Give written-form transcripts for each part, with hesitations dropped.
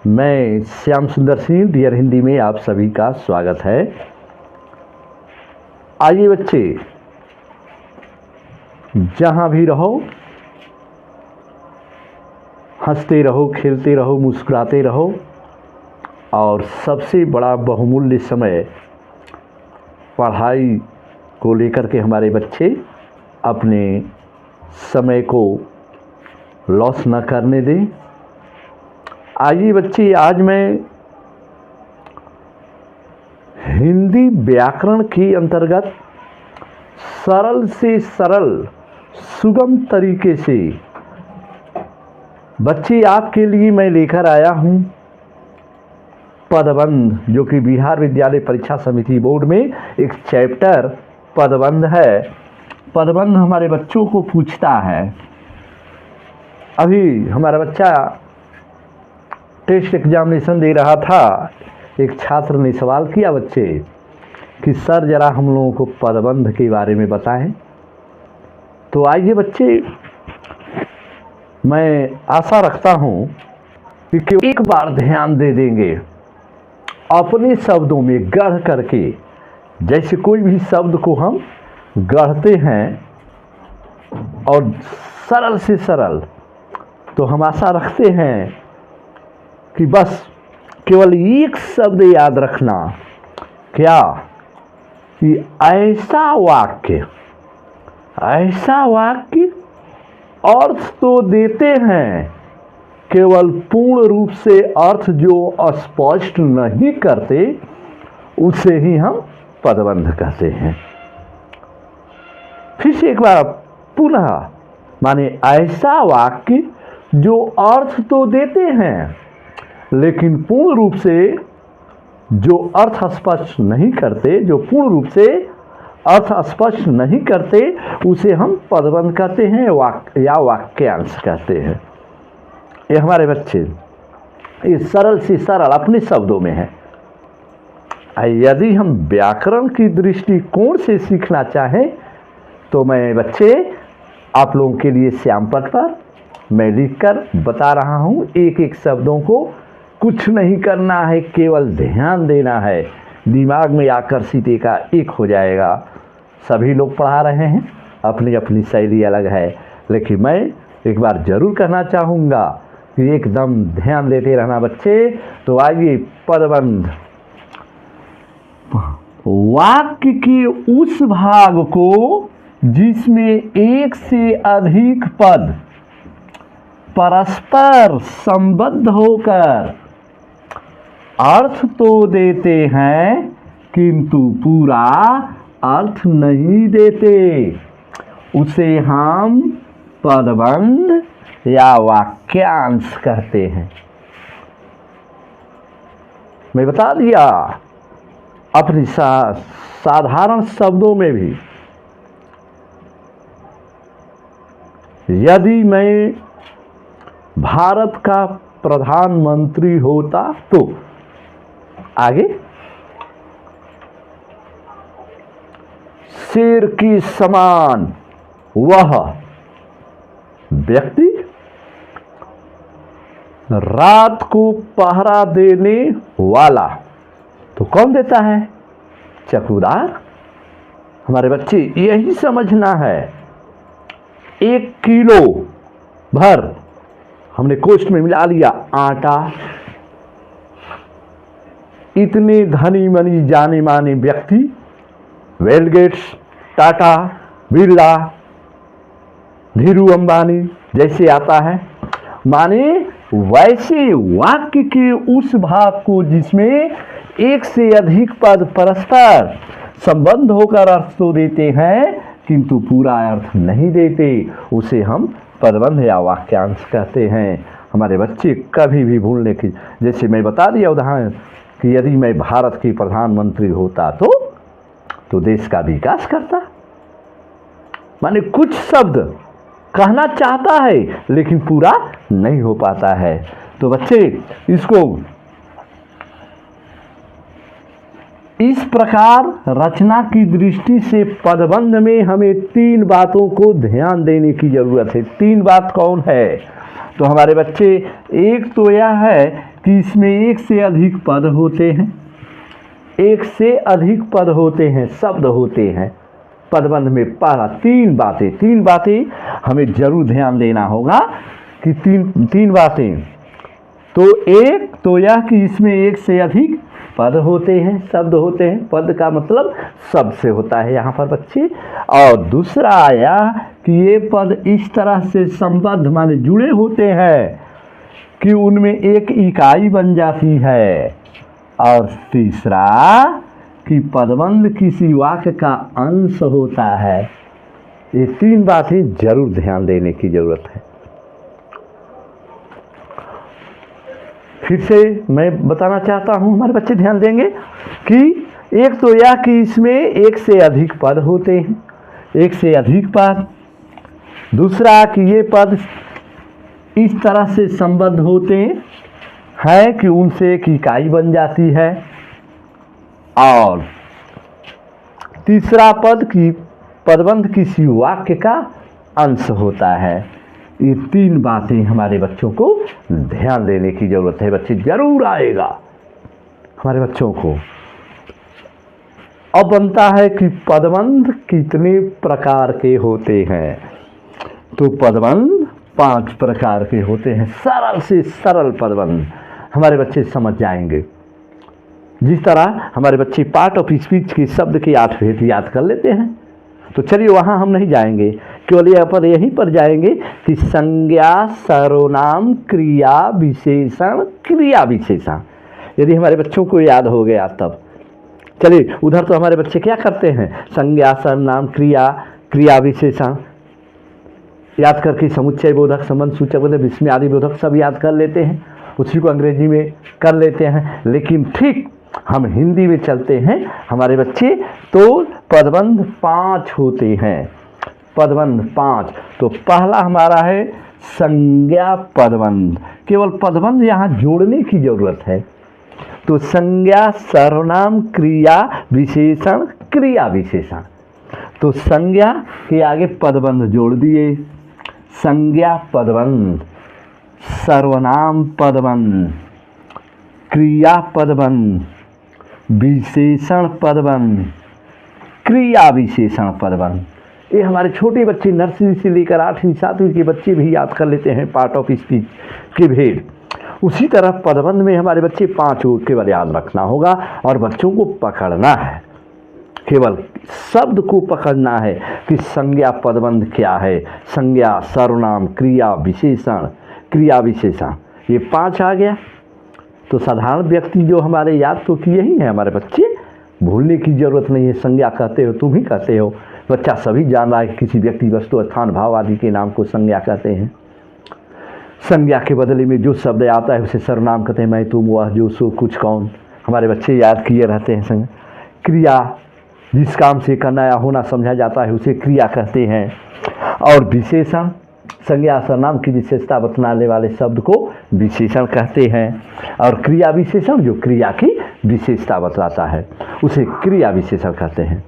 मैं श्याम सुंदर सिंह डियर हिंदी में आप सभी का स्वागत है। आइए बच्चे, जहाँ भी रहो हंसते रहो, खेलते रहो, मुस्कुराते रहो और सबसे बड़ा बहुमूल्य समय पढ़ाई को लेकर के हमारे बच्चे अपने समय को लॉस न करने दें। आइए बच्चे, आज मैं हिंदी व्याकरण के अंतर्गत सरल से सरल सुगम तरीके से बच्चे आपके लिए मैं लेकर आया हूँ पदबंध, जो कि बिहार विद्यालय परीक्षा समिति बोर्ड में एक चैप्टर पदबंध है। पदबंध हमारे बच्चों को पूछता है। अभी हमारा बच्चा टेस्ट एग्जामिनेशन दे रहा था। एक छात्र ने सवाल किया बच्चे कि सर जरा हम लोगों को पदबंध के बारे में बताएं। तो आइए बच्चे, मैं आशा रखता हूँ कि एक बार ध्यान दे देंगे अपने शब्दों में गढ़ करके। जैसे कोई भी शब्द को हम गढ़ते हैं और सरल से सरल, तो हम आशा रखते हैं कि बस केवल एक शब्द याद रखना, क्या कि ऐसा वाक्य अर्थ तो देते हैं, केवल पूर्ण रूप से अर्थ जो स्पष्ट नहीं करते उसे ही हम पदबंध कहते हैं। फिर से एक बार पुनः, माने ऐसा वाक्य जो अर्थ तो देते हैं लेकिन पूर्ण रूप से जो अर्थ स्पष्ट नहीं करते, जो पूर्ण रूप से अर्थ स्पष्ट नहीं करते उसे हम पदबंध कहते हैं या वाक्यांश कहते हैं। ये हमारे बच्चे ये सरल से सरल अपने शब्दों में है। यदि हम व्याकरण की दृष्टिकोण से सीखना चाहें तो मैं बच्चे आप लोगों के लिए श्यामपट पर मैं लिखकर बता रहा हूँ। एक एक शब्दों को कुछ नहीं करना है, केवल ध्यान देना है, दिमाग में आकर्षित का एक हो जाएगा। सभी लोग पढ़ा रहे हैं, अपनी अपनी शैली अलग है, लेकिन मैं एक बार जरूर कहना चाहूँगा कि एकदम ध्यान देते रहना बच्चे। तो आइए पदबंध, वाक्य के उस भाग को जिसमें एक से अधिक पद परस्पर संबद्ध होकर अर्थ तो देते हैं किंतु पूरा अर्थ नहीं देते, उसे हम पदबंध या वाक्यांश कहते हैं। मैं बता दिया अपनी साधारण शब्दों में भी। यदि मैं भारत का प्रधानमंत्री होता तो आगे शेर के समान वह व्यक्ति रात को पहरा देने वाला, तो कौन देता है? चौकीदार। हमारे बच्चे यही समझना है। 1 किलो भर हमने कोष्ठ में मिला लिया आटा। इतने धनी मनी जाने माने व्यक्ति, बिल गेट्स, टाटा, बिरला, धीरू अंबानी जैसे आता है, माने वैसे वाक्य के उस भाग को जिसमें एक से अधिक पद परस्पर संबंध होकर अर्थ तो देते हैं किंतु पूरा अर्थ नहीं देते, उसे हम पदबंध या वाक्यांश कहते हैं। हमारे बच्चे कभी भी भूलने की, जैसे मैं बता दिया उदाहरण कि यदि मैं भारत के प्रधानमंत्री होता तो देश का विकास करता। माने कुछ शब्द कहना चाहता है लेकिन पूरा नहीं हो पाता है। तो बच्चे इसको इस प्रकार रचना की दृष्टि से पदबंध में हमें 3 बातों को ध्यान देने की जरूरत है। 3 बात कौन है? तो हमारे बच्चे, एक तो यह है कि इसमें एक से अधिक पद होते हैं, एक से अधिक पद होते हैं, शब्द होते हैं। पदबंध में पहला तीन बातें हमें जरूर ध्यान देना होगा कि तीन बातें। तो एक तो यह कि इसमें एक से अधिक पद होते हैं, शब्द होते हैं। पद का मतलब शब्द से होता है यहाँ पर बच्चे। और दूसरा यह कि ये पद इस तरह से संबद्ध माने जुड़े होते हैं कि उनमें एक इकाई बन जाती है। और तीसरा कि पदबंध किसी वाक्य का अंश होता है। ये तीन बातें जरूर ध्यान देने की जरूरत है। फिर से मैं बताना चाहता हूँ, हमारे बच्चे ध्यान देंगे कि एक तो यह कि इसमें एक से अधिक पद होते हैं, एक से अधिक पद। दूसरा कि ये पद इस तरह से संबद्ध होते हैं कि उनसे एक इकाई बन जाती है। और तीसरा पद की पदबंध किसी वाक्य का अंश होता है। ये तीन बातें हमारे बच्चों को ध्यान देने की जरूरत है। बच्चे जरूर आएगा हमारे बच्चों को। अब बनता है कि पदबंध कितने प्रकार के होते हैं। तो पदबंध 5 प्रकार के होते हैं। सरल से सरल पदबंध हमारे बच्चे समझ जाएंगे। जिस तरह हमारे बच्चे पार्ट ऑफ स्पीच के शब्द के 8 भेद याद कर लेते हैं, तो चलिए वहाँ हम नहीं जाएंगे, केवल यहाँ पर यहीं पर जाएंगे कि संज्ञा, सर्वनाम, क्रिया विशेषण, क्रिया विशेषण। यदि हमारे बच्चों को याद हो गया तब चलिए, उधर तो हमारे बच्चे क्या करते हैं, संज्ञा, सर्वनाम, क्रिया, क्रिया विशेषण याद करके समुच्चय बोधक, संबंध सूचक बोधक, विस्मयादि बोधक सब याद कर लेते हैं, उसी को अंग्रेजी में कर लेते हैं। लेकिन ठीक हम हिंदी में चलते हैं हमारे बच्चे, तो पदबंध 5 होते हैं। पदबंध 5। तो पहला हमारा है संज्ञा पदबंध। केवल पदबंध यहाँ जोड़ने की जरूरत है। तो संज्ञा, सर्वनाम, क्रिया विशेषण, क्रिया विशेषण। तो संज्ञा के आगे पदबंध जोड़ दिए। संज्ञा पदबंध, सर्वनाम पदबंध, क्रिया पदबंध, विशेषण पदबंध, क्रिया विशेषण पदबंध। ये हमारे छोटे बच्चे नर्सरी से लेकर 8वीं 7वीं के बच्चे भी याद कर लेते हैं पार्ट ऑफ स्पीच के भेद। उसी तरह पदबंध में हमारे बच्चे 5 केवल याद रखना होगा और बच्चों को पकड़ना है। केवल शब्द को पकड़ना है कि संज्ञा पदबंध क्या है। संज्ञा, सर्वनाम, क्रिया विशेषण, क्रिया विशेषण, ये 5 आ गया। तो साधारण व्यक्ति जो हमारे याद तो किए ही हैं हमारे बच्चे, भूलने की जरूरत नहीं है। संज्ञा कहते हो, तुम ही कहते हो, बच्चा सभी जान रहा है कि किसी व्यक्ति, वस्तु, स्थान, भाव आदि के नाम को संज्ञा कहते हैं। संज्ञा के बदले में जो शब्द आता है उसे सर्वनाम कहते हैं। मैं, तुम, वह, जो, सो, कुछ, कौन, हमारे बच्चे याद किए रहते हैं। संज्ञा, क्रिया, जिस काम से करना या होना समझा जाता है उसे क्रिया कहते हैं। और विशेषण, संज्ञा सर्वनाम की विशेषता बतलाने वाले शब्द को विशेषण कहते हैं। और क्रिया विशेषण जो क्रिया की विशेषता बतलाता है उसे क्रिया विशेषण कहते हैं।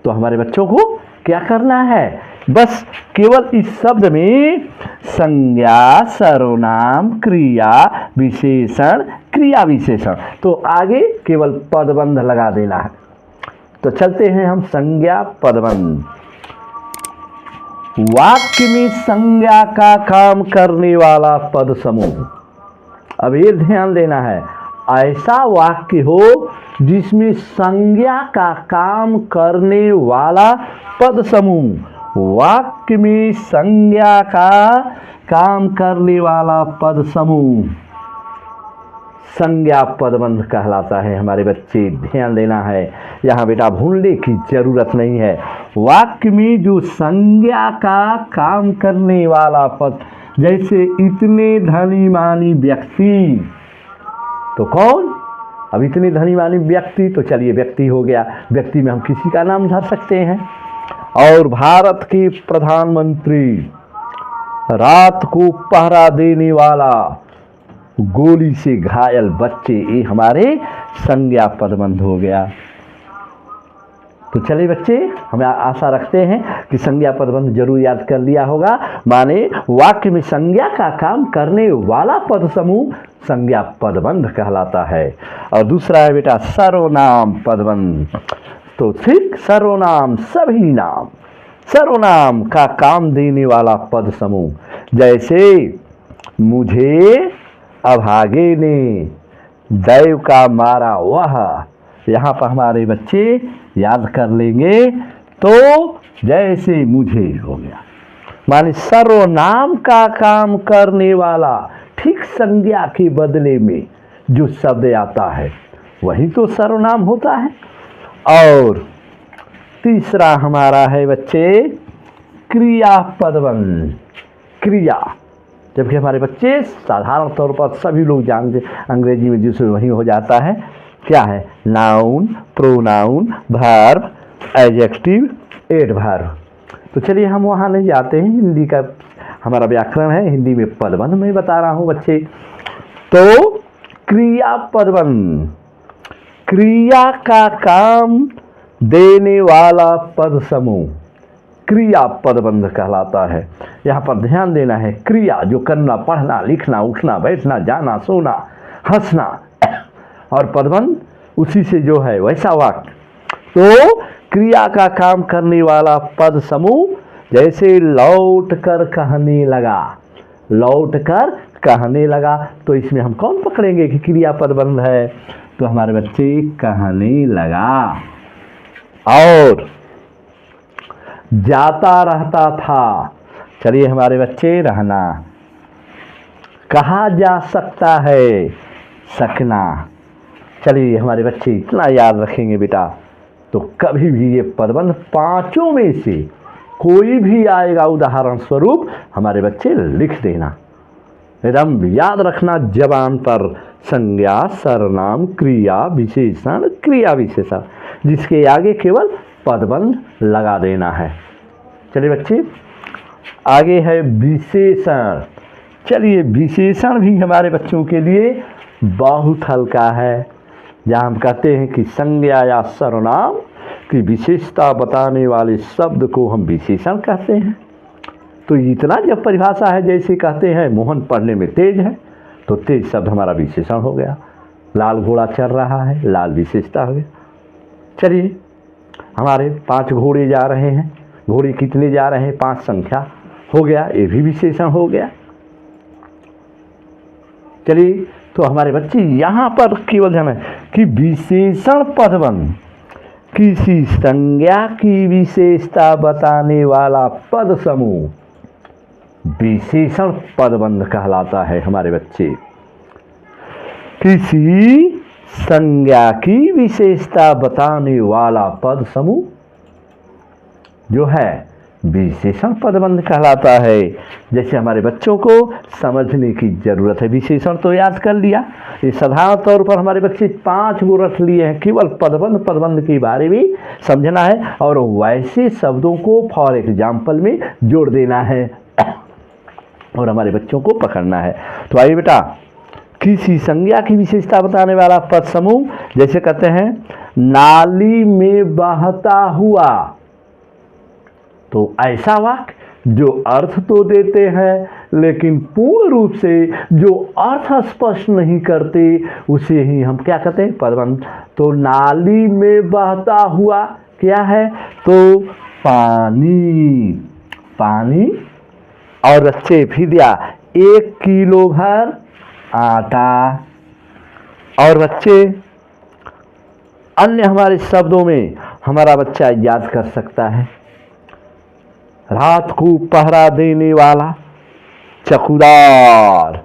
तो हमारे बच्चों को क्या करना है, बस केवल इस शब्द में संज्ञा, सर्वनाम, क्रिया विशेषण, क्रिया विशेषण, तो आगे केवल पदबंध लगा देना है। तो चलते हैं हम संज्ञा पदबंध। वाक्य में संज्ञा का काम करने वाला पद समूह। अब ये ध्यान देना है, ऐसा वाक्य हो जिसमें संज्ञा का काम करने वाला पद समूह। वाक्य में संज्ञा का काम करने वाला पद समूह संज्ञा पदबंध कहलाता है। हमारे बच्चे ध्यान देना है, यहाँ बेटा भूलने की जरूरत नहीं है। वाक्य में जो संज्ञा का काम करने वाला पद, जैसे इतने धनी मानी व्यक्ति, तो कौन, अब इतने धनी मानी व्यक्ति, तो चलिए व्यक्ति हो गया, व्यक्ति में हम किसी का नाम धर सकते हैं। और भारत के प्रधानमंत्री, रात को पहरा देने वाला, गोली से घायल बच्चे, ये हमारे संज्ञा पदबंध हो गया। तो चलिए बच्चे, हम आशा रखते हैं कि संज्ञा पदबंध जरूर याद कर लिया होगा। माने वाक्य में संज्ञा का काम करने वाला पद समूह संज्ञा पदबंध कहलाता है। और दूसरा है बेटा सर्वनाम पदबंध। तो ठीक सर्वनाम सभी नाम, सर्वनाम का काम देने वाला पद समूह, जैसे मुझे अभागे ने, दैव का मारा वह। यहाँ पर हमारे बच्चे याद कर लेंगे। तो जैसे मुझे हो गया, माने सर्वनाम का काम करने वाला, ठीक संज्ञा के बदले में जो शब्द आता है वही तो सर्वनाम होता है। और तीसरा हमारा है बच्चे क्रिया पदबंध। क्रिया, जबकि हमारे बच्चे साधारण तौर पर सभी लोग जानते, अंग्रेजी में जिसमें वही हो जाता है, क्या है, noun, pronoun, verb, adjective, adverb. तो चलिए हम वहाँ नहीं जाते हैं, हिंदी का हमारा व्याकरण है, हिंदी में पदबंध मैं बता रहा हूँ बच्चे। तो क्रिया पदबंध, क्रिया का काम देने वाला पद समूह क्रिया पदबंध कहलाता है। यहाँ पर ध्यान देना है, क्रिया जो करना, पढ़ना, लिखना, उठना, बैठना, जाना, सोना, हंसना, और पदबंध उसी से जो है वैसा वाक्य। तो क्रिया का काम करने वाला पद समूह, जैसे लौट कर कहने लगा, लौट कर कहने लगा, तो इसमें हम कौन पकड़ेंगे कि क्रिया पदबंध है? तो हमारे बच्चे कहने लगा। और जाता रहता था, चलिए हमारे बच्चे रहना। कहा जा सकता है, सकना। चलिए हमारे बच्चे इतना याद रखेंगे बेटा, तो कभी भी ये पदबंध पांचों में से कोई भी आएगा उदाहरण स्वरूप हमारे बच्चे लिख देना, एकदम याद रखना जबान पर। संज्ञा, सर्वनाम, क्रिया विशेषण, क्रिया विशेषण, जिसके आगे केवल पदबंध लगा देना है। चलिए बच्चे आगे है विशेषण। चलिए विशेषण भी हमारे बच्चों के लिए बहुत हल्का है, जहाँ हम कहते हैं कि संज्ञा या सर्वनाम की विशेषता बताने वाले शब्द को हम विशेषण कहते हैं। तो इतना जब परिभाषा है, जैसे कहते हैं मोहन पढ़ने में तेज है, तो तेज शब्द हमारा विशेषण हो गया। लाल घोड़ा चल रहा है, लाल विशेषता हो गया। चलिए हमारे 5 घोड़े जा रहे हैं, घोड़े कितने जा रहे हैं, 5 संख्या हो गया, ये भी विशेषण हो गया। चलिए तो हमारे बच्चे यहाँ पर केवल जाना है कि विशेषण पदबंध किसी संज्ञा की विशेषता बताने वाला पद समूह विशेषण पदबंध कहलाता है। हमारे बच्चे किसी संज्ञा की विशेषता बताने वाला पद समूह जो है विशेषण पदबंध कहलाता है। जैसे हमारे बच्चों को समझने की जरूरत है, विशेषण तो याद कर लिया, ये साधारण तौर पर हमारे बच्चे 5 गो रख लिए हैं, केवल पदबंध के बारे में समझना है और वैसे शब्दों को फॉर एग्जाम्पल में जोड़ देना है और हमारे बच्चों को पकड़ना है। तो आइए बेटा, किसी संज्ञा की विशेषता बताने वाला पद समूह, जैसे कहते हैं नाली में बहता हुआ, तो ऐसा वाक्य जो अर्थ तो देते हैं लेकिन पूर्ण रूप से जो अर्थ स्पष्ट नहीं करते, उसे ही हम क्या कहते हैं, पदबंध। तो नाली में बहता हुआ क्या है, तो पानी, पानी। और बच्चे फिर दिया 1 किलो भर आटा। और बच्चे अन्य हमारे शब्दों में हमारा बच्चा याद कर सकता है, रात को पहरा देने वाला, चौकीदार।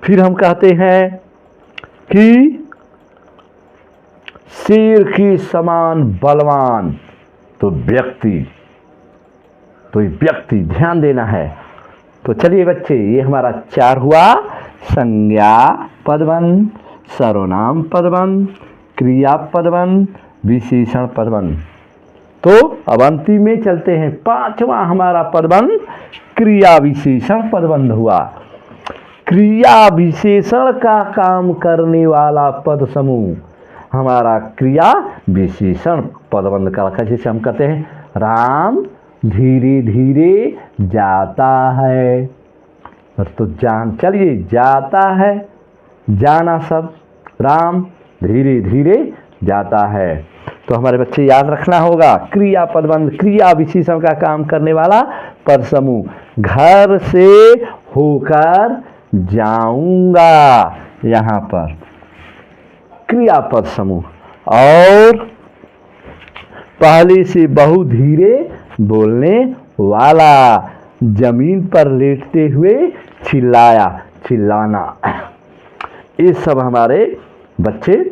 फिर हम कहते हैं कि शेर के समान बलवान, तो व्यक्ति, तो ये व्यक्ति ध्यान देना है। तो चलिए बच्चे, ये हमारा 4 हुआ, संज्ञा पदबंध, सर्वनाम पदबंध, क्रिया पदबंध, विशेषण पदबंध। तो अब अंतिम में चलते हैं, 5वां हमारा पदबंध क्रिया विशेषण पदबंध हुआ। क्रिया विशेषण का काम करने वाला पद समूह हमारा क्रिया विशेषण पदबंध का, जैसे हम कहते हैं राम धीरे धीरे जाता है, तो चलिए, जाता है, जाना सब, राम धीरे धीरे जाता है। तो हमारे बच्चे याद रखना होगा, क्रिया पदबंध क्रिया विशेषण का काम करने वाला पद समूह, घर से होकर जाऊंगा, यहाँ पर क्रियापद समूह। और पहले से बहुत धीरे बोलने वाला, जमीन पर लेटते हुए चिल्लाया, चिल्लाना। ये सब हमारे बच्चे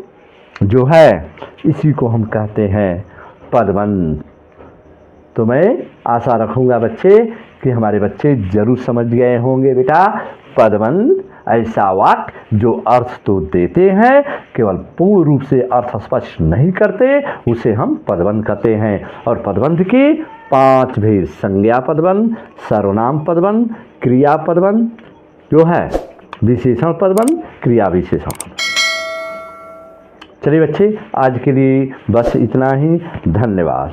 जो है इसी को हम कहते हैं पदबंध। तो मैं आशा रखूँगा बच्चे कि हमारे बच्चे ज़रूर समझ गए होंगे बेटा। पदबंध ऐसा वाक्य जो अर्थ तो देते हैं, केवल पूर्ण रूप से अर्थ स्पष्ट नहीं करते, उसे हम पदबंध कहते हैं। और पदबंध की 5 भेद, संज्ञा पदबंध, सर्वनाम पदबंध, क्रिया पदबंध जो है, विशेषण पदबंध, क्रिया विशेषण। चलिए बच्चे, आज के लिए बस इतना ही। धन्यवाद।